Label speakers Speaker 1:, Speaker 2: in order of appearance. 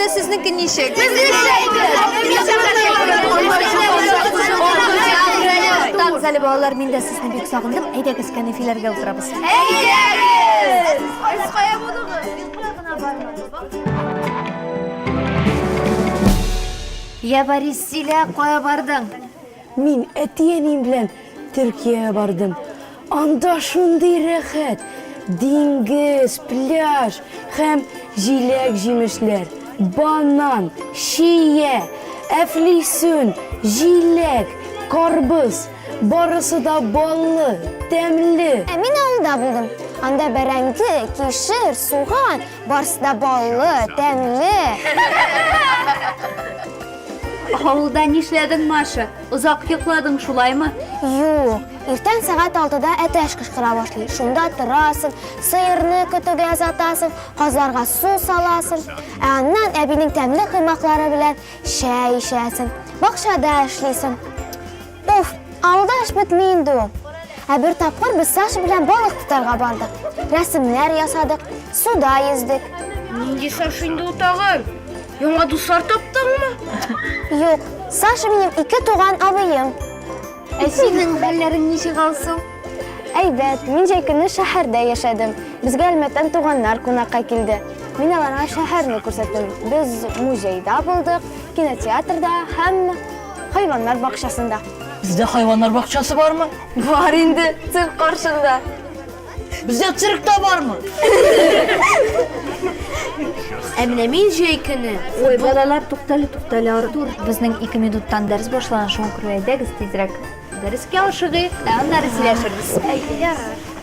Speaker 1: Әмі сізнікі нешек? Зәлі балалар, мен де сізні бек сағындым. Әйдегіз кәнефелерге отырабыз.
Speaker 2: Әйдегіз! Біз қая болуғы? Біз құлағына бармадық.
Speaker 1: Я Борис, силә қая бардың?
Speaker 3: Мин әтиәнем белән Төркиягә бардым. Анда шундый рәхәт. Диңгез, пляж һәм җиләк-җимешләр. Банан, шия, әфлисүн, җиләк, карбыз. Барысы да баллы, тәмле.
Speaker 4: Мин авылда булдым. Анда бәрәңге, кишер, суган, барысы да баллы, тәмле.
Speaker 1: Авылда нишләдең, Маша? Озак йокладың шулаймы?
Speaker 4: Юк, иртән сәгать 6-да әтәш кычкыра башлый. Шунда торасың, сыерны көтүгә озатасың, казларга су саласың. Аннан әбинең тәмле кыймаклары белән чәй эчәсең. Бакчада эшлисең. Уф, авылда эш бетми инде ул. Бер тапкыр без Саша белән балык тотарга бардык. Рәсемнәр ясадык, суда йөздек.
Speaker 2: Нинди Саша инде ул тагын? Яңа дуслар таптыңмы?
Speaker 4: Юк, Саша минем 2 туган абыем.
Speaker 1: Синең хәлләрең ничек алсың?
Speaker 4: Әйбәт, мин җәй көне шәһәрдә яшәдем. Безгә Әлмәттән туганнар кунакка килде. Мин аларга шәһәрне күрсәттем. Без музейда булдык, кинотеатрда һәм хайваннар бакчасында.
Speaker 3: Бездә хайваннар бакчасы бармы?
Speaker 4: Бар инде, цирк каршында.
Speaker 3: Бездә циркта бармы?
Speaker 2: Әмінә мен жай көні.
Speaker 1: Ой, балалар, тукталы, Артур. Безнең 2 минуттан дәрес башлана, шуңа күрә әйдәгез тизрәк. Дәрескә ашыгыйк, аннары сөйләшербез.
Speaker 2: Ярар.